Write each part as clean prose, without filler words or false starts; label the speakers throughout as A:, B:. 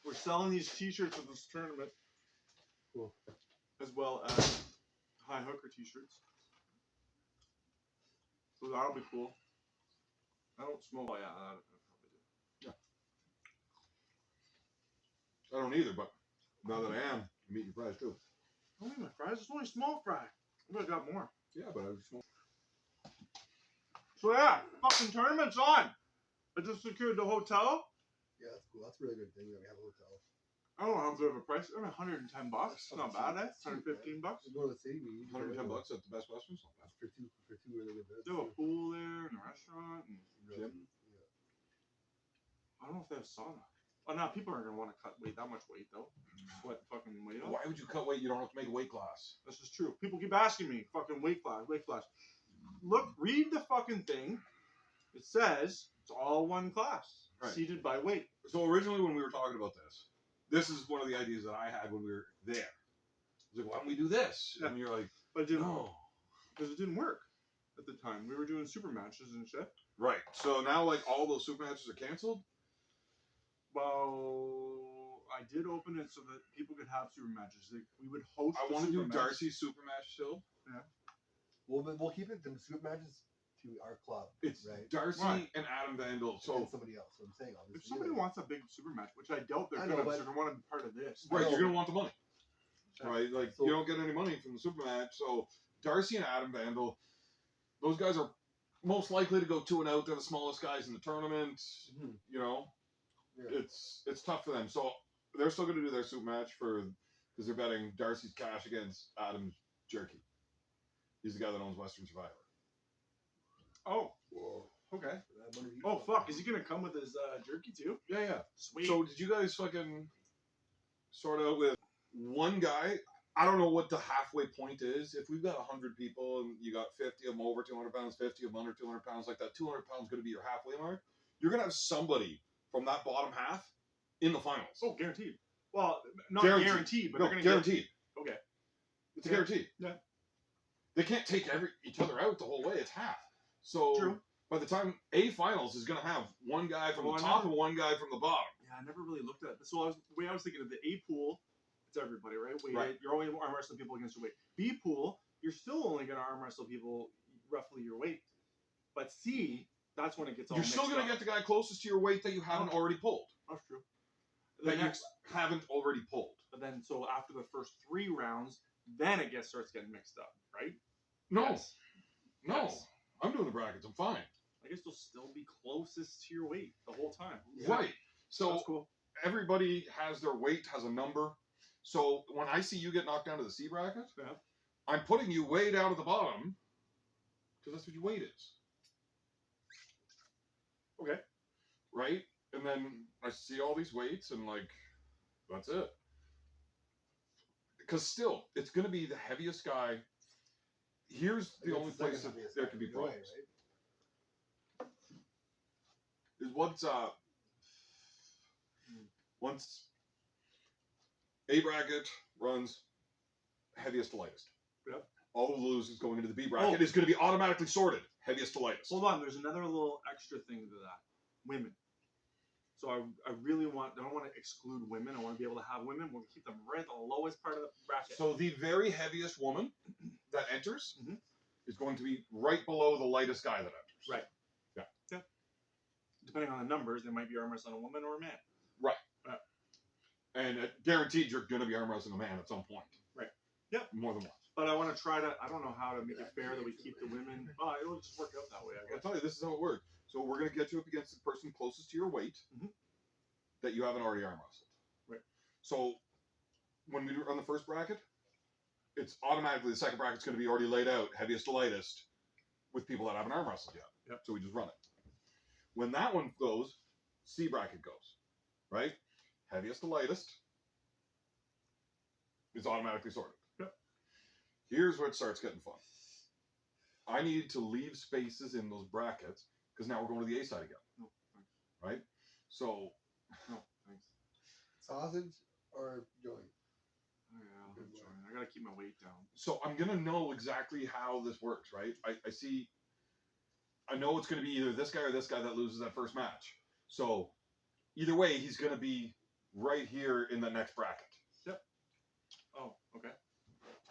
A: We're selling these t-shirts with this tournament.
B: Cool.
A: As well as high hooker t-shirts. So that'll be cool. I don't smoke. Oh yeah, I probably do.
C: I don't either, but now that I am, I'm eating fries too.
A: I don't eat my fries. It's only a small fry. I would have got more.
C: Yeah, but I was smoking.
A: So yeah, fucking tournament's on. I just secured the hotel.
B: Yeah, that's cool. That's a really good thing that we have a hotel.
A: I don't know how good of a price. I mean, $110. Not bad, eh? $115.
B: We go to the city. We
C: $110 at the Best Western.
B: for two really good beds.
A: They have a pool there and a restaurant and
B: Gym.
A: I don't know if they have sauna. Oh no, people aren't gonna want to cut that much weight though. Sweat fucking weight off.
C: Why would you cut weight? You don't have to make a weight class.
A: This is true. People keep asking me, fucking weight class. Look, read the fucking thing. It says it's all one class, seated by weight.
C: So originally when we were talking about this is one of the ideas that I had when we were there. I was like, why don't we do this?
A: Yeah.
C: And you're like,
A: but it didn't,
C: no.
A: Because it didn't work at the time. We were doing super matches and shit.
C: Right. So now like all those super matches are canceled?
A: Well, I did open it so that people could have super matches. We would host.
C: I want to do Darcy's super match still.
A: Yeah.
B: We'll keep it the super matches to our club.
C: It's
B: right.
C: Darcy and Adam Vandal. So
B: and somebody else. So I'm saying obviously.
A: If somebody wants a big super match, which I doubt they're going to want to be part of this.
C: Right, you're gonna want the money. Right, like you don't get any money from the super match. So Darcy and Adam Vandal, those guys are most likely to go 2-0. They're the smallest guys in the tournament.
B: Mm-hmm.
C: You know.
B: Yeah.
C: It's tough for them. So they're still going to do their super match because they're betting Darcy's cash against Adam's jerky. He's the guy that owns Western Survivor.
A: Oh.
C: Whoa.
A: Okay. Oh fuck! Is he gonna come with his jerky too?
C: Yeah.
A: Sweet.
C: So did you guys fucking sort out with one guy? I don't know what the halfway point is. If we've got 100 people and you got 50 of them over 200 pounds, 50 of them under 200 pounds, like that 200 pounds going to be your halfway mark. You're gonna have somebody from that bottom half in the finals.
A: Oh, guaranteed. Well, not guaranteed, but they're going to
C: guaranteed.
A: Okay.
C: It's a guarantee.
A: Yeah.
C: They can't take each other out the whole way. It's half. So
A: True.
C: By the time A finals is going to have one guy from the top and one guy from the bottom.
A: Yeah, I never really looked at it. So the way I was thinking of the A pool, it's everybody, right?
C: Right.
A: You're only arm wrestling people against your weight. B pool, you're still only going to arm wrestle people roughly your weight. But C, that's when it gets all
C: You're still going to get the guy closest to your weight that you haven't already pulled.
A: That's true.
C: That you haven't already pulled.
A: But then, so after the first 3 rounds, then it starts getting mixed up, right?
C: No.
A: Yes.
C: No.
A: Yes.
C: I'm doing the brackets. I'm fine.
A: I guess you'll still be closest to your weight the whole time.
C: Yeah. Right. So
A: that's cool.
C: Everybody has their weight, has a number. So when I see you get knocked down to the C bracket, I'm putting you way down at the bottom because that's what your weight is.
A: Okay.
C: Right? And then I see all these weights and like, that's it. Because still, it's going to be the heaviest guy. Here's the only place that there could be problems.
B: Right?
C: Is once A bracket runs heaviest to lightest.
A: Yep.
C: All of those is going into the B bracket is going to be automatically sorted heaviest to lightest.
A: Hold on, there's another little extra thing to that. Women. So I really I don't want to exclude women. I want to be able to have women. We'll keep them right at the lowest part of the bracket.
C: So the very heaviest woman that enters is going to be right below the lightest guy that enters.
A: Right.
C: Yeah.
A: Yeah. Depending on the numbers, they might be arm wrestling a woman or a man.
C: Right. And guaranteed you're going to be arm wrestling a man at some point.
A: Right. Yeah.
C: More than once.
A: But I want to try to, I don't know how to make it fair that we keep the women. Oh, it'll just work out that way, I guess.
C: I'll tell you, this is how it works. So we're going to get you up against the person closest to your weight that you haven't already arm wrestled.
A: Right.
C: So when we run the first bracket, it's automatically the second bracket's going to be already laid out, heaviest to lightest, with people that haven't arm wrestled yet.
A: Yep.
C: So we just run it. When that one goes, C bracket goes, right? Heaviest to lightest is automatically sorted.
A: Yep.
C: Here's where it starts getting fun. I need to leave spaces in those brackets because now we're going to the A side again.
A: No, thanks.
C: Right? So.
A: No, thanks.
B: Sausage or joint?
A: Oh, yeah, I got to keep my weight down.
C: So I'm going to know exactly how this works, right? I know it's going to be either this guy or this guy that loses that first match. So either way, he's going to be right here in the next bracket.
A: Oh, okay.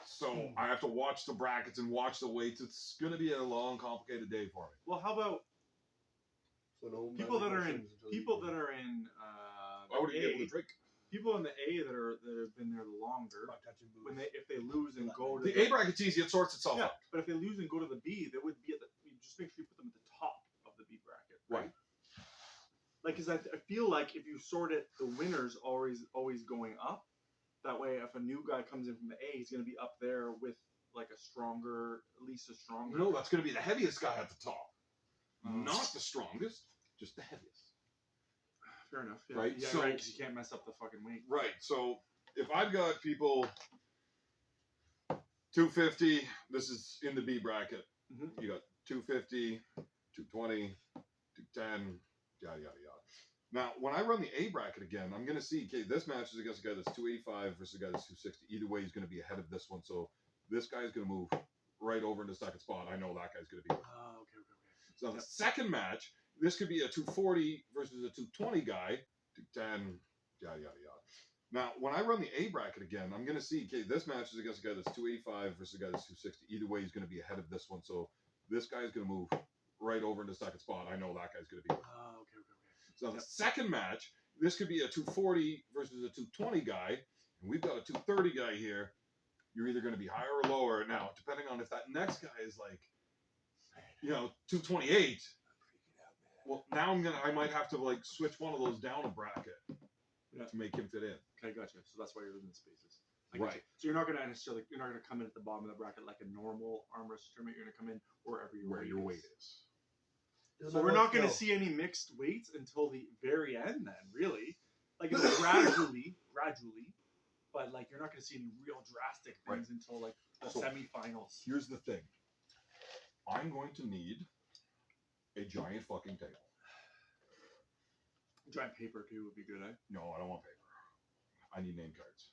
C: So I have to watch the brackets and watch the weights. It's going to be a long, complicated day for me.
A: Well, how about
B: So no
A: people that are in
B: questions until
A: people
B: you-
A: that are in
C: Why would he be able
A: A,
C: to drink?
A: people in the A that have been there longer.
B: Not touching booze.
A: When if they lose and
B: Not
A: go to
C: The A bracket's easy. It sorts itself
A: yeah,
C: out.
A: but if they lose and go to the B, they would be at the. You just make sure you put them at the top of the B bracket, right? Like, cause I feel like if you sort it, the winner's always going up. That way, if a new guy comes in from the A, he's gonna be up there with like a stronger, at least a stronger.
C: No, that's going to be the heaviest guy at the top.
A: Oh.
C: Not the strongest, just the heaviest.
A: Fair enough. Yeah,
C: Right,
A: Yeah,
C: so-
A: right. Because you can't mess up the fucking weight.
C: Right. So if I've got people 250, this is in the B bracket.
A: Mhm.
C: You got 250, 220, 210, yada yada yada. Now, when I run the A bracket again, I'm going to see, okay, this match is against a guy that's 285 versus a guy that's 260. Either way, he's going to be ahead of this one. So this guy's going to move right over into second spot. I know that guy's going to be with him.
A: Oh, okay.
C: So
A: Yep.
C: the second match, this could be a 240 versus a 220 guy, 210, yada yada yada. Now, when I run the A bracket again, I'm going to see, okay, this match is against a guy that's 285 versus a guy that's 260. Either way, he's going to be ahead of this one. So this guy's going to move right over into second spot. I know that guy's going to be with him.
A: Oh, okay.
C: So the
A: Yep.
C: second match, this could be a 240 versus a 220 guy, and we've got a 230 guy here. You're either going to be higher or lower. Now, depending on if that next guy is like, 228. Well, now I might have to like switch one of those down a bracket
A: Yeah.
C: to make him fit in.
A: Okay, gotcha. So that's why you're in the spaces. I
C: Right.
A: gotcha. So you're not gonna necessarily come in at the bottom of the bracket like a normal arm wrestling tournament. You're gonna come in wherever your weight is.
B: Doesn't
A: So
B: matter
A: we're
B: what
A: not going to
B: skill.
A: see any mixed weights until the very end, then, really. Like, it's gradually, but like you're not going to see any real drastic things until like the
C: So-
A: semifinals.
C: Here's the thing. I'm going to need a giant fucking table.
A: Giant paper too would be good, eh?
C: No, I don't want paper. I need name cards,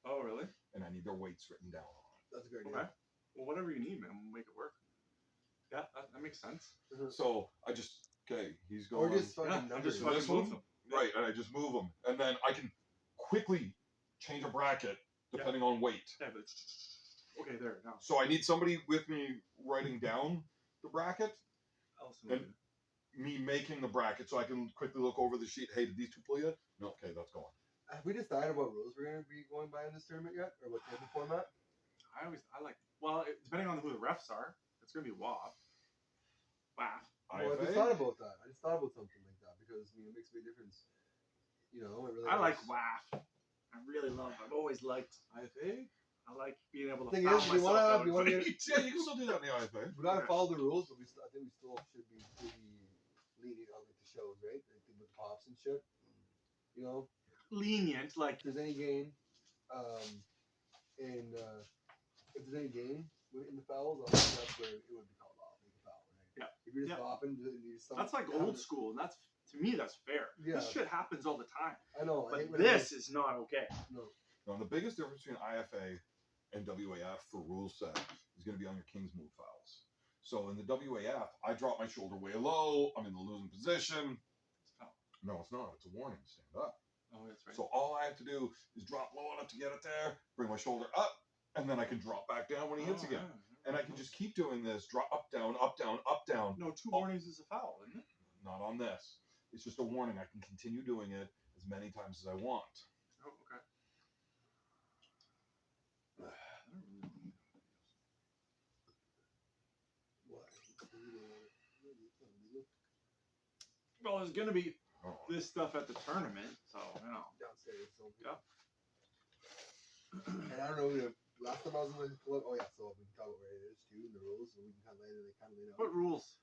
A: Oh, really?
C: and I need their weights written down on it.
B: That's a good
A: Okay.
B: idea.
A: Well, whatever you need, man, we'll make it work. Yeah, that makes sense.
C: So I just he's
B: Or
C: going
B: just fucking
A: Yeah,
B: numbers.
A: just
C: fucking
A: fucking
C: move
A: move them.
C: right, and I just move them, and then I can quickly change a bracket depending on weight.
A: Yeah, but okay, there now.
C: So I need somebody with me writing down the bracket,
A: Allison,
C: And- me making the bracket, so I can quickly look over the sheet. Hey, did these two pull you? No, okay, that's going.
B: Have we decided what rules we're going to be going by in this tournament yet? Or what table format?
A: I like. Well, depending on who the refs are, it's gonna be WAF. WAF.
B: Well, I just
C: IFA?
B: thought about that. I just thought about something like that because it makes a big difference. It really
A: I like
B: does.
A: WAF. I really love. I've always liked.
C: IFA?
A: I like being able to.
B: Thing
A: foul
B: is, you wanna
A: myself
B: have-
A: out
B: you
A: in
B: wanna
A: front of
B: get-
A: each
C: Yeah, you can still do that in the IFA.
B: We gotta
A: Yeah.
B: follow the rules, but I think we still should be pretty lenient on like the shows, right? Like with the pops and shit.
A: lenient, like
B: If there's any gain, and if there's any gain in the fouls, I think that's where it would be called off, like a foul, right?
A: Yeah.
B: If you're just
A: Yeah.
B: bopping, you just
A: that's like old school, and that's to me that's fair.
B: Yeah.
A: This shit happens all the time,
B: I know. I
A: but
B: hate when
A: this is not okay.
B: No.
C: Now, the biggest difference between IFA and WAF for rule set is going to be on your King's move fouls. So in the WAF, I drop my shoulder way low. I'm in the losing position.
A: It's a foul.
C: No, it's not. It's a warning. Stand up.
A: Oh, that's right.
C: So all I have to do is drop low enough to get it there, bring my shoulder up, and then I can drop back down when he hits
A: Oh,
C: again.
A: yeah.
C: And I can just keep doing this, drop up, down, up, down, up, down.
A: No, 2 warnings is a foul, isn't it?
C: Not on this. It's just a warning. I can continue doing it as many times as I want.
A: Oh, okay. I don't really know. Well, there's gonna be
C: Oh.
A: this stuff at the tournament, so
B: Downstairs. So.
A: Yeah.
B: And I don't know. Last time I was in the club. Oh yeah. So we can talk about where it is too, and the rules, and we can kind of lay it out.
A: What rules?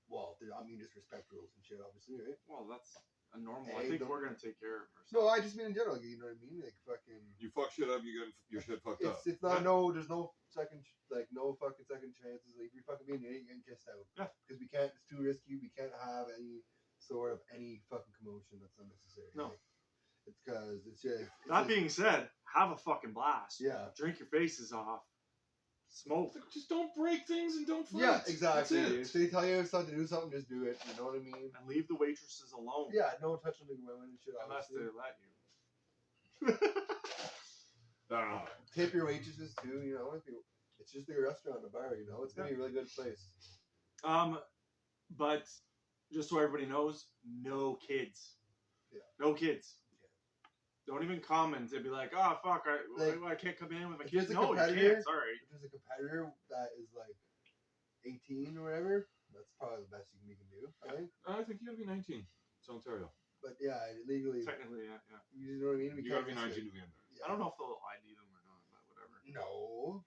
B: Well, just respect rules and shit, obviously, right?
A: Well, that's a normal.
B: Hey,
A: I think
B: don't-
A: we're gonna take care of ourselves.
B: No, I just mean in general. You know what I mean? Like fucking.
C: You fuck shit up, you get your shit fucked up.
B: It's not no. There's no second no fucking second chances. Like if you're fucking being an idiot, you're getting kissed out.
A: Yeah.
B: Because we can't. It's too risky. We can't have any sort of any fucking commotion that's unnecessary.
A: No.
B: right? It's because it's just.
A: That being said, have a fucking blast.
B: Yeah.
A: Drink your faces off. smoke.
C: Just don't break things and don't fight.
B: Yeah, exactly.
C: That's
B: If they tell you to do something, just do it. You know what I mean?
A: And leave the waitresses alone.
B: Yeah, don't touch on the women and shit.
A: Unless
B: Obviously.
A: they let you.
C: I don't know.
B: Tip your waitresses too. You know, it's just a restaurant, a bar. You know, it's gonna be a really good place.
A: But just so everybody knows, no kids.
B: Yeah.
A: No kids. Don't even comment. They'd be like, "Oh fuck, I can't come in with my
B: if
A: kids."
B: there's a
A: No, you
B: competitor-
A: can't. Sorry.
B: If there's a competitor that is like 18 or whatever, that's probably the best you can do. I think.
C: I think you gotta be 19. It's Ontario.
B: But yeah, legally,
A: Technically, yeah.
B: you know what I mean.
C: You gotta be 19 to be in there.
B: Yeah.
A: I don't know if they'll ID them or not, but whatever.
B: No.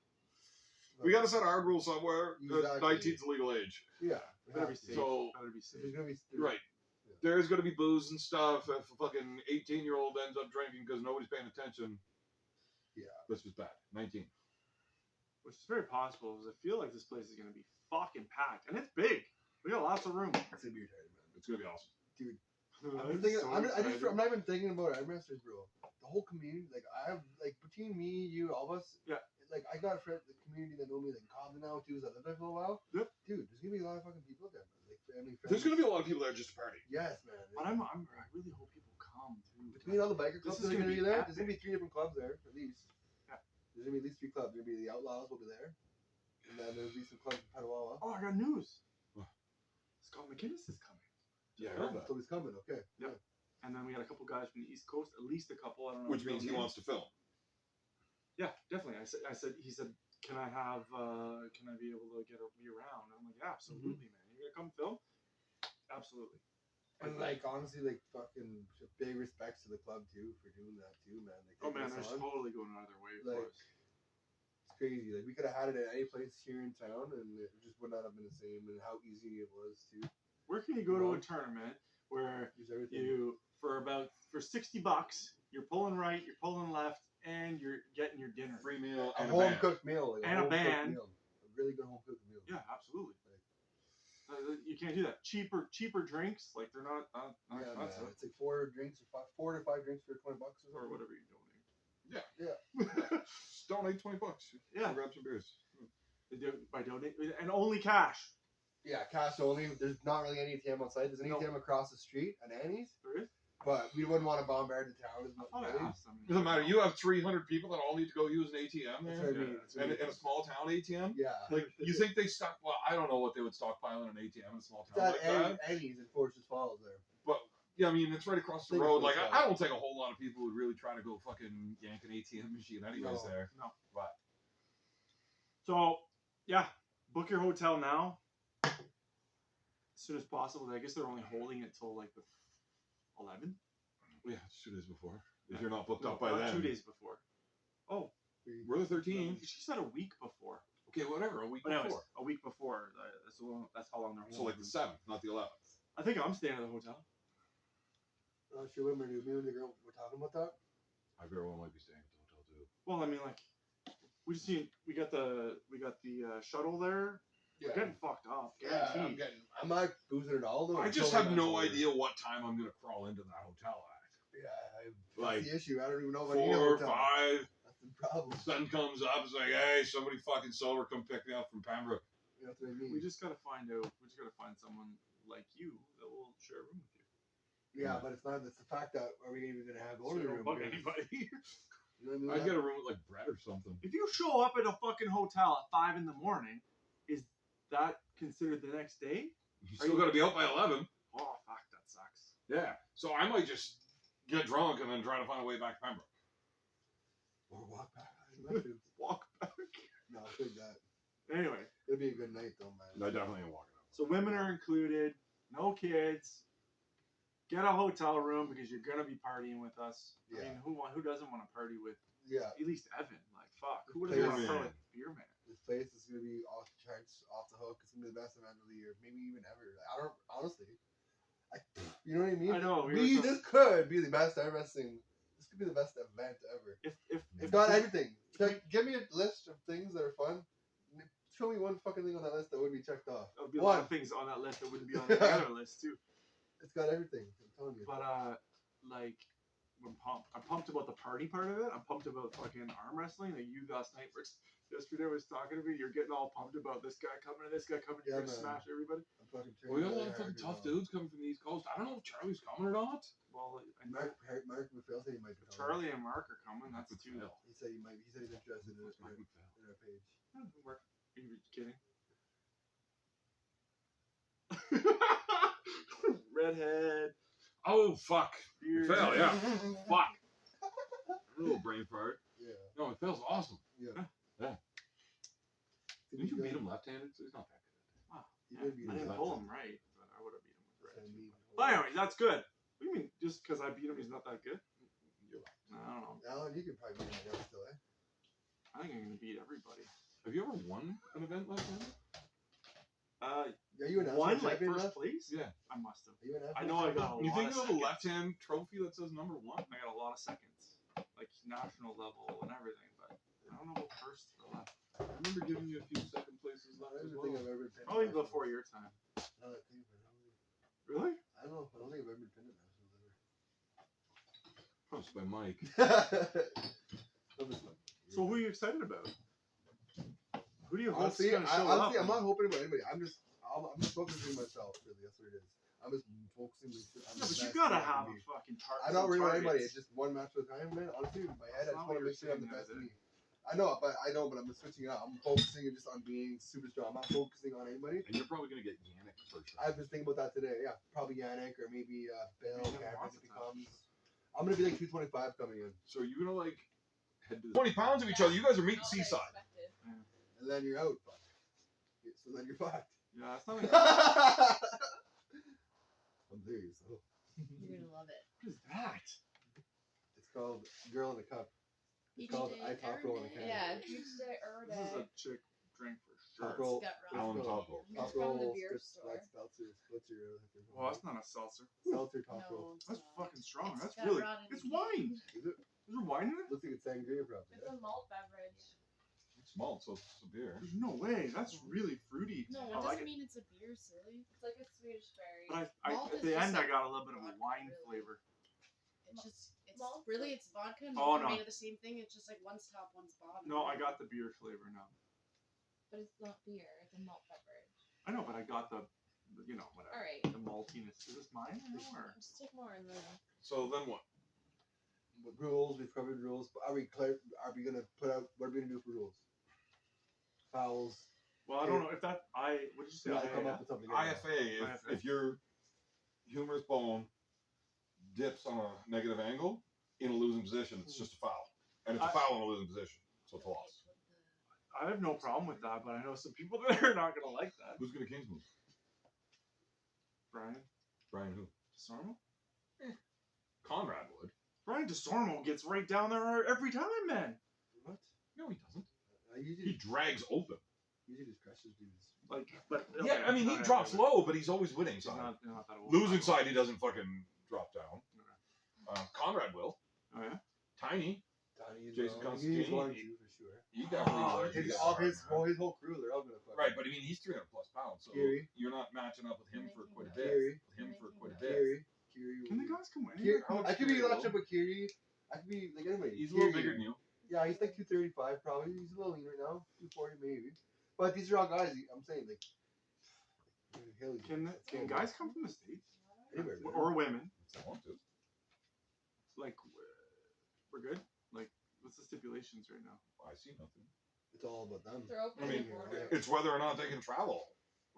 C: We gotta set our rules somewhere.
B: Exactly.
C: 19's the legal age.
B: Yeah.
A: Better be safe.
C: So-
A: Better be
B: If
A: safe.
B: there's gonna be
C: Right. There's gonna be booze and stuff. If a fucking 18-year-old ends up drinking because nobody's paying attention,
B: Yeah.
C: that's just bad. 19.
A: Which is very possible, because I feel like this place is going to be fucking packed. And it's big. We got lots of room.
B: It's gonna be retarded, man.
C: It's gonna be awesome.
B: I'm thinking. I'm not even thinking about arm wrestlers, bro. The whole community, like I have, like between me, you, all of us.
A: Yeah.
B: Like I got a friend, the community that know me, like Cobden now too, that lived there for a while.
A: Yep.
B: Dude, there's gonna be a lot of fucking people there, man. Like family, friends.
C: There's gonna be a lot of people there just to party.
B: Yes, man.
A: But I really hope people come, too.
B: Between all the biker clubs
A: This is
B: that are
A: gonna
B: gonna be
A: be
B: there,
A: epic.
B: there's gonna be 3 different clubs there at least.
A: Yeah.
B: There's gonna be at least 3 clubs. There's gonna be the Outlaws will be there, and then there'll be some clubs in Petawawa.
A: Oh, I got news.
C: What?
A: Scott McInnes is coming.
C: Yeah, I
B: Oh,
C: heard that.
B: so he's coming. Okay.
A: Yep. And then we got a couple guys from the East Coast, at least a couple. I don't know.
C: Which means he wants to film.
A: Yeah, definitely. He said, can I be able to be around? I'm like, yeah, absolutely, man. You're gonna come film? Absolutely.
B: And like honestly, like fucking big respects to the club too for doing that too, man. Like,
A: Oh man,
B: taking
A: they're
B: us on.
A: totally going out of their way
B: Like,
A: for us.
B: It's crazy. Like we could have had it at any place here in town, and it just would not have been the same. And how easy it was too.
A: Where can you go to a tournament where
B: Use everything.
A: for $60, you're pulling right, you're pulling left, and you're getting your dinner?
C: Free meal
B: a
C: and
B: home
C: band.
B: cooked meal, like
A: And a
B: home cooked
A: band.
B: meal. A really good home cooked meal.
A: Yeah, absolutely. You can't do that. Cheaper drinks, like they're not
B: Yeah, man.
A: expensive,
B: It's like 4 drinks or 4 to 5 drinks for $20 or something.
A: or whatever you donate.
C: Just donate $20.
A: Yeah.
C: Grab some beers.
A: They do by donate and only cash.
B: Yeah, cash only. There's not really any ATM on site. There's an
A: No.
B: ATM across the street at Annie's,
A: There is.
B: but we wouldn't want to bombard the town as much.
A: Oh,
B: really.
A: yeah.
C: Doesn't matter. You have 300 people that all need to go use an ATM
B: That's
C: there.
B: what I mean.
A: It's
C: And in a small town ATM?
B: Yeah.
C: Like, you think they stock? Well, I don't know what they would stockpile in an ATM in a small
B: It's
C: town
B: at
C: like that.
B: Annie's in Foresters Falls there.
C: But yeah, I mean, it's right across the
B: Think
C: road.
B: it's
C: Like,
B: close
C: I don't think a whole lot of people would really try to go fucking yank an ATM machine anyways
B: No.
C: there.
A: No.
C: But
A: So, yeah, book your hotel now as soon as possible. I guess they're only holding it till like the 11th.
C: yeah, it's 2 days before. If you're not booked
A: No,
C: up by
A: not
C: then.
A: 2 days before. Oh,
C: We're the 13th.
A: she said a week before.
C: Okay, whatever. A week
A: But anyways,
C: before.
A: a week before. That's how long they're holding.
C: So like the 7th, not the 11th.
A: I think I'm staying at the hotel.
B: Sure, when me and the girl were talking about that.
C: I very well might be staying at the hotel too.
A: Well, I mean, like, we got the shuttle there. We're getting fucked up.
B: Yeah,
A: Guaranteed.
B: I'm not boozing at all though.
C: I just have no idea what time I'm gonna crawl into that hotel at.
B: Yeah,
C: Like,
B: that's the issue. I don't even know if I need a
C: 4 or
B: hotel.
C: 5.
B: That's the problem.
C: Sun comes up. It's like, hey, somebody fucking silver come pick me up from Pembroke.
B: That's what I mean.
A: We just gotta find someone like you that will share a room with you.
B: Yeah, but it's not. It's the fact that are we even gonna have
A: So
B: over
A: you
B: the
A: don't
B: room?
A: bug
B: because-
A: anybody.
B: You know what I mean?
C: I'd get a room with like Brett or something.
A: If you show up at a fucking hotel at 5 in the morning, is that considered the next day?
C: You still gotta be out by 11.
A: Oh fuck, that sucks.
C: Yeah. So I might just get drunk and then try to find a way back to Pembroke.
B: Or walk back. I don't know.
A: Walk back.
B: No, I'll take that.
A: Anyway,
B: It'll be a good night though, man.
C: I definitely ain't walking out.
A: so women are included, no kids. Get a hotel room because you're gonna be partying with us. I
B: Yeah.
A: mean, who doesn't want to party with
B: Yeah,
A: at least Evan? Like fuck, who would
B: Beerman.
A: want to party with Beerman?
B: this place is gonna be off the charts, off the hook. It's gonna be the best event of the year, maybe even ever. I don't honestly. You know what I mean?
A: I know.
B: This could be the best ever wrestling. This could be the best event ever.
A: If
B: Got everything. Give me a list of things that are fun. Show me one fucking thing on that list that would be checked off.
A: There'll be a lot of things on that list that wouldn't be on the other list too.
B: It's got everything. I'm telling you.
A: But like, I'm pumped. I'm pumped about the party part of it. I'm pumped about fucking arm wrestling. Like you last night were yesterday was talking to me. You're getting all pumped about this guy coming and this guy coming. You're
B: Yeah,
A: gonna
B: man.
A: smash everybody.
B: I'm fucking
C: We got a
B: really
C: lot of
B: hard
C: fucking
B: to
C: tough
B: know.
C: dudes coming from the East Coast. I don't know if Charlie's coming or not.
A: Well,
B: Mark McPhail said he might be coming.
A: Charlie and Mark are coming. That's
C: Mark
A: two.
C: McPhail.
B: He said he might. He said he's interested in
C: What's Mark
B: it
C: McPhail?
B: in our page.
A: Mark, are you kidding? Redhead.
C: Oh fuck.
A: Beard.
C: McPhail, yeah. Fuck. A little brain fart.
B: Yeah.
C: No, McPhail's awesome.
B: Yeah.
C: Didn't you beat him left-handed? So he's not that good.
A: Wow.
B: He
A: Yeah,
B: did beat
A: I
B: him
A: didn't
B: left.
A: pull him right, but I would have beat him with right.
B: Send me.
A: But anyways, that's good. What do you mean? Just because I beat him, he's not that good?
C: You're left.
A: No, I don't know.
B: Alan, you could probably beat him right now still, eh?
A: I think I'm gonna beat everybody.
C: Have you ever won an event left-handed?
B: Are you an
A: One
B: national
A: like
B: champion
A: first
B: left?
A: place?
C: Yeah.
A: I must have.
B: Are you an
A: I
B: national
A: know I
B: champion?
A: got a
C: You
A: lot
C: think
A: of
C: you have a
A: seconds.
C: left-hand trophy that says number 1?
A: I got a lot of seconds, like national level and everything, but I don't know about first or left.
C: I remember giving you a few second places
B: I
C: left as
B: don't
C: well.
B: think I've ever been pinned.
A: Probably
B: at nationals.
A: before your time.
B: Now that I think of it,
A: Really?
B: I don't know. I don't think I've ever been pinned at nationals ever.
C: Props by Mike.
A: So who are you excited about? Who do you hope
B: Honestly,
A: is gonna show up?
B: I'm not hoping about anybody. I'm just focusing on myself. Really, that's what it is. I'm just focusing. On
A: Yeah,
B: the
A: but you
B: best
A: gotta
B: that I
A: have
B: can
A: a
B: be.
A: fucking target.
B: I'm not worried about anybody. It's just one match at a time, man. Honestly, in my head, I
A: That's
B: just
A: not
B: want
A: what
B: to make sure I'm
A: you're
B: the best of
A: saying
B: me. I know, but I'm switching it up. I'm focusing just on being super strong. I'm not focusing on anybody.
C: And you're probably going to get Yannick first.
B: I've been thinking about that today. Yeah, probably Yannick or maybe Bill
A: Maybe
B: Cameron
A: lots
B: if
A: of
B: he
A: times.
B: comes. I'm gonna be like 225 coming in,
C: So are you going to like head to the 20 pounds of each other? You guys are meeting seaside.
B: and then you're out. Fuck. So then you're fucked.
A: Yeah, it's not like
B: I'm serious. Though.
D: You're gonna love it.
A: what is that?
B: It's called Girl in a Cup. It's called I Top Roll in a Can.
D: Yeah, each day
A: This is a chick drink for sure.
B: Top roll.
C: Alan Top Roll.
B: Top
D: It's from the
B: roll.
D: beer
B: Spitz-
D: store.
B: That's seltzer. Spitzer.
A: Well, that's not a seltzer.
B: Seltzer top roll.
D: No, it's
A: That's
D: not.
A: fucking strong.
D: It's
A: That's
D: got
A: really.
D: rotted
A: It's
D: meat.
A: wine.
B: Is it?
A: Is there wine in it?
B: Looks like it's sangria probably.
E: It's a malt beverage.
C: It's malt, so it's a beer.
A: There's no way. That's really fruity.
D: No,
A: I
D: it
A: like
D: doesn't
A: it.
D: mean it's a beer, silly.
E: It's like a Swedish berry.
A: But
D: Malt
A: at
D: is
A: the
D: just
A: end, I
D: like
A: got a little bit of a
D: vodka,
A: wine
D: really.
A: flavor.
D: It's just, it's
E: Malt?
D: really, it's vodka and
A: Oh,
D: milk are
A: no.
D: made of the same thing. It's just like one's top, one's bottom.
A: No, I got the beer flavor now.
E: But it's not beer. It's a malt beverage.
A: I know, but I got the whatever.
E: All right.
A: The maltiness. Is this mine or?
D: Just take more and then.
C: So then what?
B: What rules? We've covered rules. But are we gonna put out? What are we gonna do for rules? Fouls.
A: Well, I don't know if that. What did you say?
B: Yeah, come
A: I-
B: up with something.
C: IFA, if your humerus bone dips on a negative angle in a losing position, it's just a foul. And it's a foul in a losing position, so it's a loss.
A: I have no problem with that, but I know some people that are not gonna like that.
C: Who's going to Kings move?
A: Brian
C: Brian who?
A: DeSormo.
C: Conrad would.
A: Brian DeSormo gets right down there every time, man.
B: What?
C: No, he doesn't.
B: I
C: He
B: usually
C: drags open.
B: just crushes dudes.
A: Like, but
C: Yeah, I mean, he drops low, but he's always winning
A: He's
C: side.
A: not that old.
C: Losing side, he doesn't fucking drop down. Conrad will.
A: Oh yeah.
C: Tiny.
B: Donnie,
C: Jason
B: he's
C: Constantine,
B: one
C: he-
B: too for sure.
C: He definitely would.
B: His,
C: He's
B: all
C: smart,
B: his,
C: man.
B: well, his whole crew, they're all gonna fuck.
C: Right, but I mean, he's 300 plus pounds, so
B: Kiri.
C: you're not matching up with him for quite a bit.
B: Kiri.
C: With him for quite a bit.
B: Kiri.
A: Can the guys come in?
B: Kiri,
C: How much
B: I could be
C: Kiri
B: matched
C: will?
B: up with Kiri. I could be like anybody.
C: He's a little
B: Kiri.
C: bigger than you.
B: Yeah, he's like 235 probably. He's a little lean right now, 240 maybe. But these are all guys. I'm saying like.
A: Can guys come from the States
B: Anywhere, man.
A: or women?
C: If they want to.
A: Like, we're good. Like, what's the stipulations right now?
C: I see nothing.
B: It's all about them.
E: They're open
C: I mean,
E: the border.
C: It's whether or not they can travel.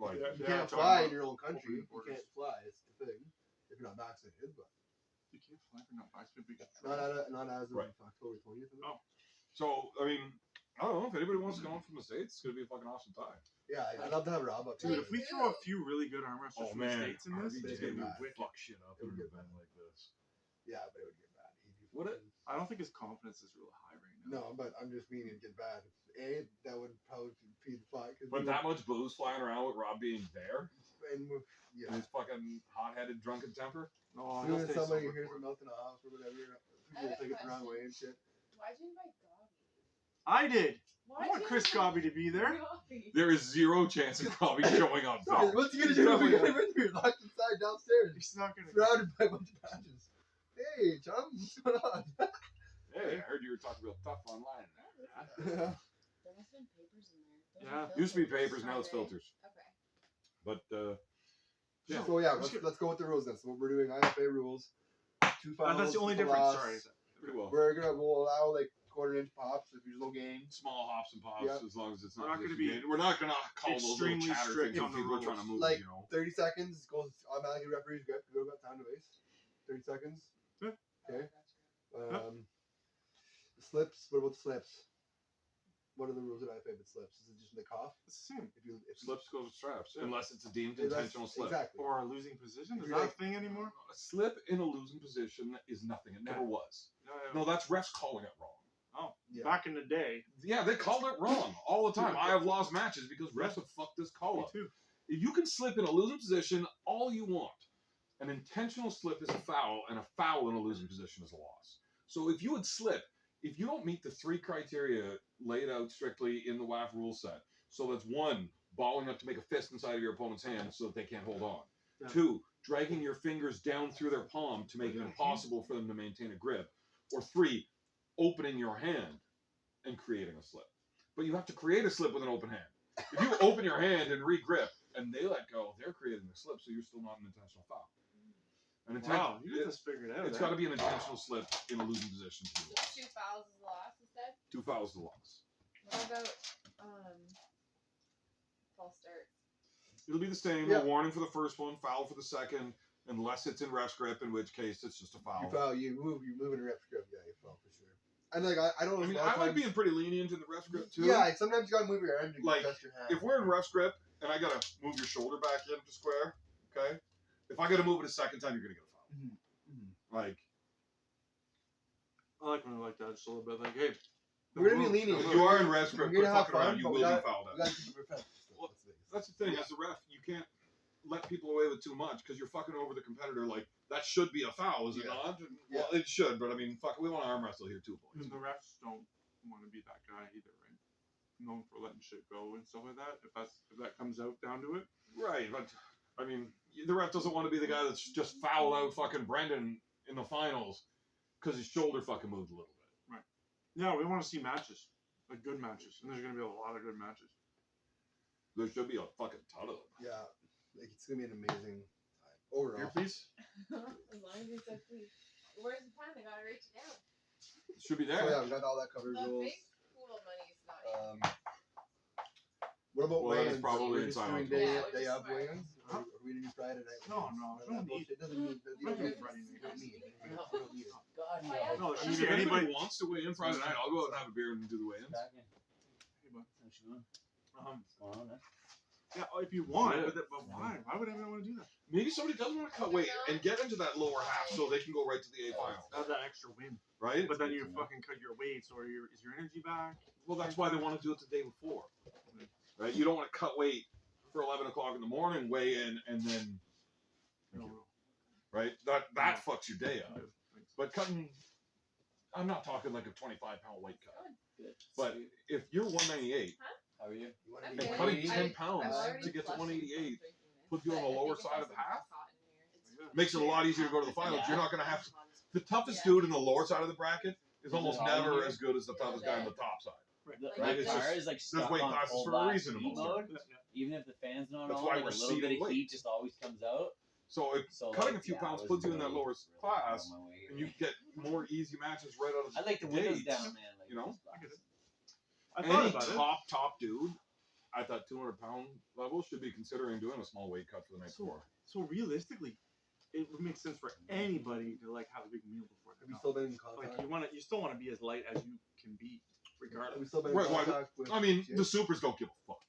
C: Like,
A: Yeah.
B: You can't
A: talking
B: fly
A: about
B: in your own country.
A: open
B: You
A: borders.
B: can't fly. It's the thing. If you're not vaccinated, but
A: You can't fly for not vaccinated. but you can
B: not as of
C: Right.
B: October 20th. is it?
A: Oh.
C: so, I mean, I don't know. If anybody wants to come from the States, it's going to be a fucking awesome time.
B: Yeah, I'd love to have Rob up
A: Dude,
B: too.
A: if we throw a few really good arm wrestlers
C: Oh,
A: from the
C: man.
A: States in this,
C: RBJ
A: it's gonna be
B: would
A: wicked.
C: fuck shit up
B: It
C: in
B: would
C: an
B: get
C: event
B: bad.
C: like this.
B: Yeah, but it would get bad.
C: Would it?
A: I don't think his confidence is real high right now.
B: No, but I'm just meaning it'd get bad. That would probably feed the fight.
C: But that much booze flying around with Rob being there,
B: And with,
C: and
B: yeah.
C: his fucking hot-headed drunken temper.
A: No,
B: As
A: he'll
B: soon as
A: stay
B: somebody
A: sober
B: hears
A: for
B: him
A: it.
B: melting off or whatever, people
E: I have
B: will
E: a
B: take it the wrong
E: question.
B: way and shit.
E: Why'd you invite Gobby?
A: I did.
E: Why
A: I want Chris Gobby to be there.
E: Gobby?
C: There is zero chance of Robbie showing up.
B: Fuck, what's he gonna do if we get him in here? Locked inside downstairs,
A: He's not gonna.
B: surrounded by a bunch of badges. Hey, chum, what's going on?
C: Hey, I heard you were talking real tough online.
B: Yeah.
D: must have been papers in there. Those
A: Yeah.
D: are
C: Used to be
D: filters.
C: papers, now it's
E: Are they?
C: filters.
E: Okay.
C: But
A: Yeah.
B: So yeah,
A: Let's
B: let's go with the rules then. So what we're doing IFA rules. 2 fouls.
A: That's the only
B: to
A: difference.
B: loss.
A: Sorry.
C: pretty well.
B: We'll allow like quarter-inch pops if there's no gain.
C: Small hops and pops,
B: Yep.
C: as long as it's
A: We're
C: not.
A: not gonna
C: position
A: be
C: gain. We're not gonna call those little
A: extremely
C: chatter
A: strict
C: things
A: on
C: when
A: the
C: people are trying to
A: rules.
C: move.
B: Like
C: You know.
B: 30 seconds goes automatically referee's grip. We don't got time to waste. 30 seconds.
A: Yeah.
B: Okay.
A: Yep.
B: The slips. What about the slips? What are the rules at IFA with slips? Is it just the cough?
A: It's the same.
B: If
C: Slips go to straps,
A: Yeah.
C: unless it's a deemed
B: Yeah, that's-
C: intentional slip.
B: Exactly.
A: Or a losing position.
B: If
A: Is
B: you're
A: that
B: like-
A: a thing anymore?
C: A slip in a losing position is nothing. It never
A: Yeah.
C: was.
A: Yeah.
C: No, that's refs calling it wrong.
A: Oh,
B: Yeah.
A: back in the day.
C: Yeah, they called it wrong all the time. I have lost matches because refs have fucked this call
A: Me
C: up.
A: too.
C: You can slip in a losing position all you want. An intentional slip is a foul, and a foul in a losing position is a loss. So if you would slip, if you don't meet the 3 criteria laid out strictly in the WAF rule set, so that's 1, balling up to make a fist inside of your opponent's hand so that they can't hold on.
A: Yeah.
C: 2, dragging your fingers down through their palm to make it impossible for them to maintain a grip. Or 3, opening your hand and creating a slip. But you have to create a slip with an open hand. If you open your hand and re-grip and they let go, they're creating a slip, so you're still not an intentional foul. An
A: Wow, you get this figured out.
C: It's got to be an intentional slip in a losing position to be lost.
E: 2 fouls is the loss instead.
C: 2 fouls to loss.
E: What about false starts?
C: It'll be the same.
B: Yeah.
C: A warning for the first one, foul for the second, unless it's in ref's grip, in which case it's just a foul.
B: You foul. You move in a ref grip. Yeah, you foul for sure. And like I don't know.
C: I mean,
B: a lot
C: I
B: of
C: like
B: times-
C: being pretty lenient in the ref's grip too.
B: Yeah, sometimes you gotta move your hand to
C: Like,
B: adjust your hand.
C: If we're in ref's grip and I gotta move your shoulder back into square, okay? If I gotta move it a second time, you're gonna get a foul. Like,
A: I like when I like that just a little bit. Like, hey,
B: We're gonna be lenient.
C: if you are in ref's grip,
B: We're
C: quit
B: gonna have
C: fucking around,
B: fun,
C: you
B: but
C: will
B: we
C: be
B: gotta-
C: fouled
B: we
C: out.
B: gotta keep it professional.
C: Well,
B: That's the biggest
C: That's the thing, as a ref, you can't let people away with too much because you're fucking over the competitor. Like, that should be a foul, is it
B: Yeah.
C: not? And, well, it should, but I mean, fuck, we want to arm wrestle here too, boys.
A: and the refs don't want to be that guy either, right? Known for letting shit go and stuff like that. If that comes out down to it.
C: Right, but I mean, the ref doesn't want to be the guy that's just fouled out fucking Brendan in the finals because his shoulder fucking moved a little bit.
A: Yeah, we want to see matches, like good matches, and there's gonna be a lot of good matches.
C: There should be a fucking ton of them.
B: Yeah, like it's gonna be an amazing time overall.
A: Earpiece?
E: As long as you said please. Where's the pen? I gotta write it down.
C: It should be
B: So
C: there.
B: yeah, we got all that covered.
E: The
B: Rules.
E: big pool of money is not
B: What about
C: Well, that is
B: weigh-ins?
C: probably
B: We're just
C: inside
B: doing
C: out.
B: day,
E: Yeah, we're
B: day
E: just
B: of
E: smart.
B: weigh-ins?
A: Huh?
B: Are we gonna do Friday night?
A: No,
B: weigh-ins?
A: no,
B: That
A: don't need-
B: bullshit. It doesn't mean you don't need it.
A: Friday night.
B: You don't need it. You
F: No.
B: don't need it.
F: God,
E: Oh, yeah.
A: No,
C: If
A: should
C: anybody
A: anybody?
C: wants to weigh in Friday night, I'll go out and have a beer and do the weigh-ins.
F: Back in.
A: Hey, bud.
F: How's it going?
A: What's
F: going on, man?
A: Yeah, if you want,
C: Yeah.
A: but why? Why would anyone want to do that?
C: Maybe somebody does want to cut weight and get into that lower half so they can go right to the A final,
A: Have that extra win.
C: right?
A: But then
F: good
A: you
F: to know.
A: fucking cut your weight, so is your energy back?
C: Well, that's why they want to do it the day before, right? You don't want to cut weight for 11 o'clock in the morning, weigh in, and then,
A: No.
C: right? That fucks your day up.
A: Good. Thanks.
C: But cutting, I'm not talking like a 25-pound weight cut.
F: Good.
C: But if you're 198
F: How are you?
B: You wanna
E: I'm
B: be
C: and
E: good.
C: cutting
B: 180?
C: 10 pounds
E: I'm already
C: to get to
E: flushing
C: 188
E: from drinking
C: puts you on
E: this,
C: the
E: but I
C: lower
E: think
C: side
E: it
C: of the
E: has
C: half,
E: some hot in here.
A: Yeah.
C: makes it a lot easier to go to the finals. You're not going to have to. The toughest dude in the lower side of the bracket is almost
F: hot in
C: never
F: here?
C: as good as the toughest guy on the top side.
F: The,
E: Like,
F: my
C: it's
F: car
C: just-
F: is like stuck
C: weight
F: on
C: classes
F: full
C: for a
F: blast
C: reason in
F: heat
C: most
F: mode.
A: Yeah, yeah.
F: Even if the fan's not
C: That's
F: on,
C: why
F: like
C: we're
F: a little bit
C: seeding
F: of
C: weight.
F: heat just always comes out.
C: So if
F: So
C: cutting
F: like,
C: a few
F: yeah,
C: pounds
F: I was
C: puts you in that
F: really-
C: lower
F: really
C: class,
F: on my way
C: and
F: here.
C: you get more easy matches right out of the
F: I like the windows
C: gates.
F: down, man. Like,
C: you know?
F: just
A: I get it.
F: blast.
A: I thought
C: Any
A: about it.
C: top dude at that 200-pound level should be considering doing a small weight cut for the night before.
A: So realistically, it would make sense for anybody to like have a big meal before they
B: Have you
A: go.
B: still been in
A: Like
B: contact?
A: you still want to be as light as you can be,
B: Have
A: regardless.
B: you still been in
C: Right, why-
B: contact with?
C: I mean,
B: Jay?
C: the supers don't give a fuck.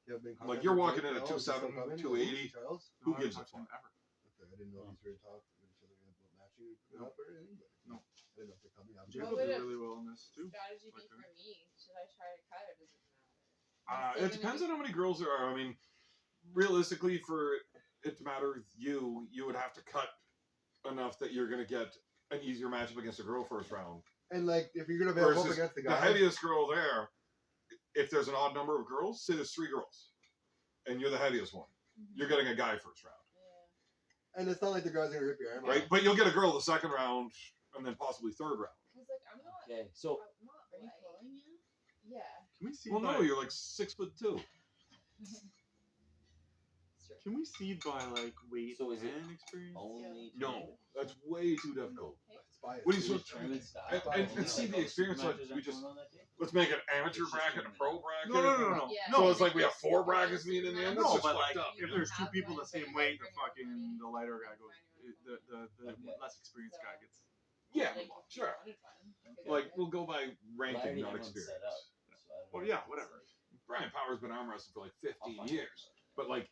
B: You have been in
C: Like,
B: contact
C: you're
B: with
C: walking
B: Jay
C: in at
B: Charles? Is he still
C: 270,
B: coming?
C: 280.
B: Charles?
C: Who
A: No, I
C: gives
A: haven't
C: a
A: talked to him
C: fuck?
A: ever.
B: Okay, I didn't know if you were talking with each other about matching
A: No.
B: up or anything. But
A: No.
B: I didn't know if they're coming. I'm
A: Jacob
E: What would
A: did
E: it-
A: really well in this too.
E: Strategy be
A: Like
E: for
A: that.
E: me? Should I try to cut or does it matter?
C: It depends on how many girls there are. I mean, realistically, for it to matter with you, you would have to cut enough that you're going to get an easier matchup against a girl first round.
B: And like, if you're gonna be up
C: Versus
B: against the
C: the
B: guy,
C: heaviest girl there, if there's an odd number of girls, say there's 3 girls, and you're the heaviest one, you're getting a guy first round,
E: Yeah.
B: and it's not like the guy's gonna rip your arm
C: right?
B: off.
C: But you'll get a girl the second round, and then possibly third round.
E: Cause like I'm not.
F: Okay, so
E: I'm not
D: Are you
E: light.
D: flowing yet?
E: Yeah.
A: Can we see?
C: Well, no, you're like 6'2".
A: Can we seed by like weight
F: So is it
A: and experience?
F: Only
C: No, that's way too difficult.
B: It's biased.
C: What do you
F: tournament style.
C: and see the experience, like, we just- Let's make an amateur
F: It's just
C: bracket and a pro bracket.
A: No.
E: Yeah.
C: So it's like we have 4 brackets meeting in the end. That's
A: No,
C: just
A: but
C: fucked
A: like
C: up.
A: if there's two people the same weight, the lighter guy goes. The
F: Okay.
A: less experienced guy gets.
C: Yeah, sure. Like we'll go by ranking, not experience.
A: Well, yeah, whatever.
C: Brian Power's been arm wrestling for like 15 years, but like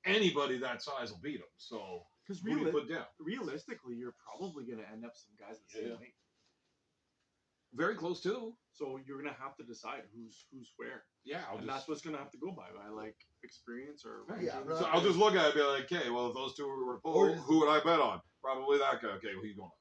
C: anybody that size will beat him. So
A: Because
C: who do you put down?
A: realistically, you're probably going to end up some guys the same
F: Yeah.
A: weight.
C: Very close too.
A: So you're going to have to decide who's where,
C: Yeah,
A: and that's what's going to have to go by like experience or.
B: Yeah,
A: rankings.
C: So I'll just look at it and be like, okay, well, if those two were to pull, who would I bet on? Probably that guy. Okay, well, he's going.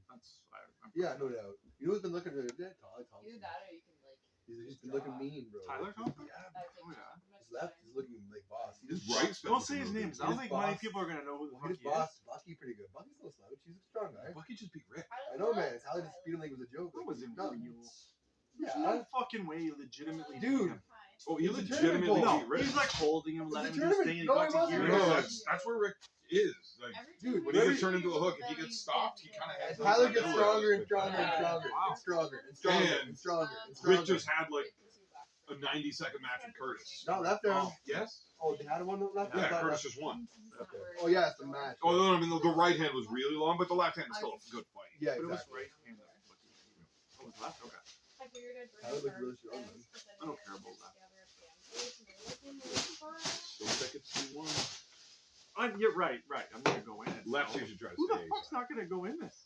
A: That's. I'm
B: Yeah, no doubt. You know who's been looking really good? Tyler Thompson.
E: Either that or you can like.
B: He's been looking mean, bro.
A: Tyler Thompson?
B: Yeah.
A: Oh, yeah.
B: His left is looking like boss.
C: His right's been
A: Don't say his
C: looking
A: name. 'cause
B: His
A: I don't think many
B: boss-
A: people are going to know who the fuck
B: His
A: he
B: boss, Bucky, pretty good. Bucky's no slouch. He's a strong guy.
C: Bucky just beat Rick.
B: I know, man. Tyler just beat him like it was a joke.
A: is. That wasn't
B: No.
A: real. There's
B: Yeah.
A: no fucking way you legitimately beat
B: Dude.
A: him.
C: Oh, he
B: It's a
C: legitimately
B: tournament
A: No,
C: beat Rick.
A: he's like holding him, letting
B: It's a
A: him do his thing, and he
B: tournament.
A: got
B: No,
A: to
B: it
A: hear
C: No,
B: wasn't.
A: it.
C: that's where Rick is. Like
B: Dude,
C: when he gets turned into a hook, if he gets stopped, he kind of has.
B: And Tyler
C: like,
B: gets
C: no
B: stronger
C: way.
B: and stronger and stronger
A: Wow.
B: and stronger and stronger and stronger and stronger.
C: Rick just had like a 90-second match with Curtis.
B: Not left arm.
C: Yes.
B: Oh, they had one left.
C: Yeah,
B: I thought
C: Curtis
B: left.
C: just won.
B: Oh yeah, it's the match.
C: Oh, no, I mean the right hand was really long, but the left hand was still a good fight.
B: Yeah,
A: But it was
B: exactly.
A: right-handed. Oh, it was left? Okay.
B: Tyler looked really strong, man.
A: I don't care about that.
C: So tickets you won.
A: Yeah, right. I'm going to go in.
C: Left,
A: so.
C: you should try to
A: Who the
C: stay.
A: fuck's not going to go in this?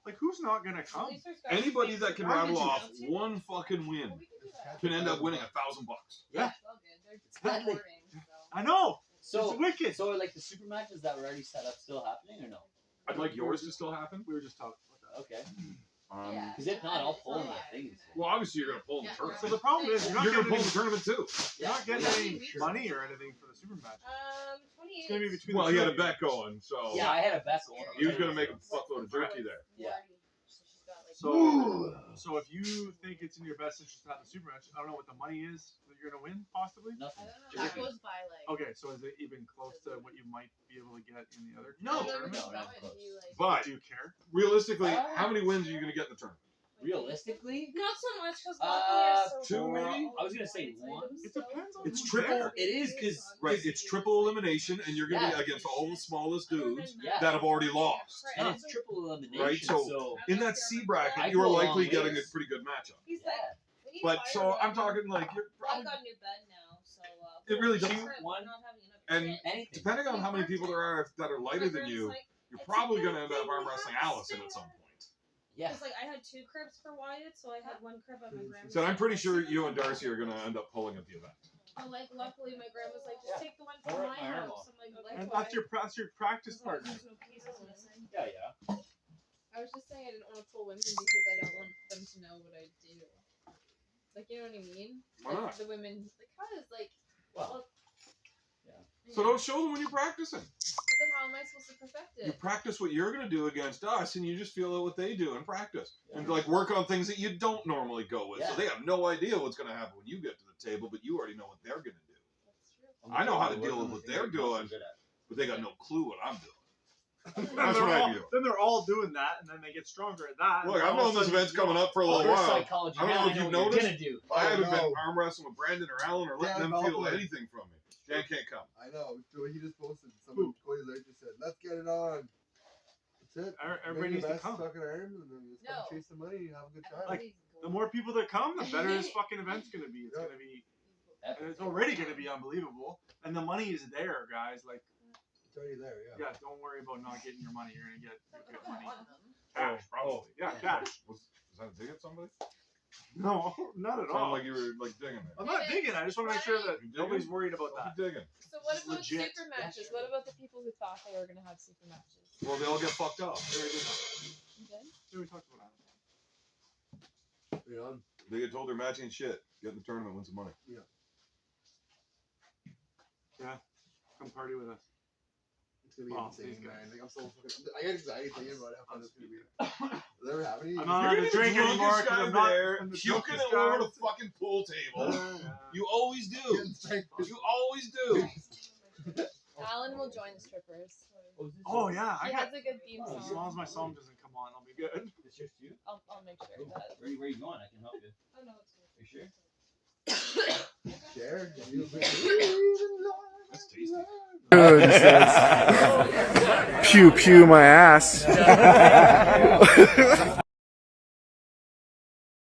A: Like, who's not going to come?
C: Anybody that can rattle off one fucking win can end up winning $1,000.
F: Yeah.
B: Exactly.
A: I know.
F: So,
A: it's wicked.
F: so are like the super matches that were already set up still happening or no?
C: I'd like yours to still happen.
A: We were just talking about that.
F: Okay.
E: Yeah.
F: Because if not, I'll pull my things.
C: Well, obviously you're gonna pull in the
E: Yeah.
C: tournament.
A: So the problem is you're not
C: You're gonna
A: getting
C: pull the tournament too.
A: you're not getting
F: Yeah.
A: any money or anything for the super match.
E: 28.
A: It's going to be between
C: Well,
A: the
C: he
A: two
C: had a
A: of you.
C: bet going, so
F: Yeah, I had a bet going.
C: he was gonna make a fuckload of jerky there.
F: Yeah.
A: So if you think it's in your best interest to have the super match, I don't know what the money is that you're going to win, possibly.
F: Nothing.
D: That goes by like.
A: Okay, so is it even close to what you might be able to get in the other
C: No.
A: tournament?
F: No, not close.
C: But
A: Do you care?
C: realistically, how many wins are you gonna get in the tournament?
F: Realistically,
E: Not so much because
C: two maybe?
F: I was gonna say one.
A: It depends on
C: It's
A: who's
C: triple.
A: there.
F: It is because
C: Right, it's triple elimination, and you're gonna be
F: Yeah.
C: against all the smallest dudes
F: Yeah.
C: that have already lost.
F: and it's triple elimination.
C: Right, so-
F: so
C: In that C bracket,
F: I
C: you are
F: go a long
C: likely getting a
F: ways.
C: pretty good matchup.
E: He's
F: yeah.
E: like, we need
C: But
E: fire
C: so I'm
E: alarm.
C: talking like you're
E: I've
C: probably,
E: got a new bed now, so
C: It really
E: we're
C: does.
E: not
F: One.
E: having enough
C: And
E: shit.
F: anything.
C: depending on how many people there are that are lighter than you, you're probably gonna end up arm wrestling Allison at some point.
F: Yeah.
E: Because like I had 2 cribs for Wyatt, so I had 1 crib at my grandma's.
C: So I'm pretty sure you and Darcy are gonna end up pulling at the event.
E: And like luckily my grandma's like, just
F: Yeah.
E: take the one
F: I'll
E: from
F: rip
E: my
F: my arm
E: house.
F: off.
E: I'm like, okay.
A: And that's your practice
E: As long as
A: partner.
E: there's no pieces missing.
F: Yeah, yeah.
E: I was just saying I didn't want to pull women because I don't want them to know what I do. Like, you know what I mean?
C: Why
E: Like,
C: not?
E: the women, like, how is like,
F: Well,
C: So don't show them when you're practicing.
E: But then how am I supposed to perfect
C: You
E: it?
C: practice what you're gonna do against us, and you just feel out what they do and practice, and like work on things that you don't normally go with. So
F: Yeah.
C: they have no idea what's gonna happen when you get to the table, but you already know what they're gonna do.
E: That's true.
C: I know how to deal with what they're doing,
F: Good at.
C: but they got no clue what I'm doing.
A: Then
C: That's
A: they're
C: what I
A: all-
C: do.
A: Then they're all doing that, and then they get stronger at that.
C: Look,
A: and
C: I've
A: all of
C: known
A: a
C: this
A: sudden
C: event's
A: you
C: coming
A: go,
C: up for a
F: Oh,
C: little
F: there's
C: while.
F: psychology.
C: I don't know
F: Now
C: if
F: I
C: you've
F: know what you're
C: noticed.
F: gonna do.
C: I haven't
B: Oh,
C: been
B: no.
C: arm wrestling with Brandon or Alan or letting
B: Dan
C: them feel
B: Buffalo.
C: anything from me. Dan can't come.
B: I know. So he just posted someone. Cody Lair just said, "Let's get it on." That's it.
A: Everybody
B: Make
A: needs
B: the
A: to
B: best
A: come.
B: fucking arms and then just come
E: No.
B: chase the money and have a good time.
A: Like, The more people that come, the better this fucking event's gonna be. It's gonna be, and it's already gonna be unbelievable. And the money is there, guys. Like,
B: it's already there, yeah.
A: yeah, don't worry about not getting your money. You're gonna get good money.
E: One of them.
A: Cash, probably. Yeah, cash.
C: Was that a dig at somebody?
A: No, not at
C: Sounded
A: all.
C: like you were like digging it.
A: I'm not digging. I just want to make sure that
C: You digging?
A: nobody's worried about
C: Don't
A: that.
C: be digging.
E: So what
A: It's
E: about
A: legit.
E: super matches? What about the people who thought they were gonna have super matches?
C: Well, they all get fucked up.
A: We already did that.
E: You did?
A: Yeah, we talked about that.
B: You know,
C: They get told they're matching shit. Get in the tournament, win some money.
A: Come party with us.
B: It's gonna be
A: Wow,
B: insane,
A: these guys.
B: man. Like, I'm so fucking. I get anxiety thinking about how fun it's gonna be. Does that ever happen to you?
A: I'm not allowed
C: You're
A: to drink
C: the
A: anymore
C: drunkest
A: because
C: guy
A: I'm not
C: there,
A: I'm the
C: puking
A: drunkest
C: all over
A: guy.
C: the fucking pool table.
A: Yeah.
C: You always do. You always do.
E: Alan will join the strippers.
A: Oh yeah,
E: He
A: I
E: has
A: got.
E: a good theme
F: Oh,
A: As
E: song.
A: long as my song doesn't come on, I'll be good.
F: It's just you?
E: I'll make sure
F: Oh,
E: of that.
F: where are you going? I can help you.
E: Oh no, it's good.
F: Are you sure?
B: Share.
C: That's tasty.
G: Good, he says. Pew pew my ass.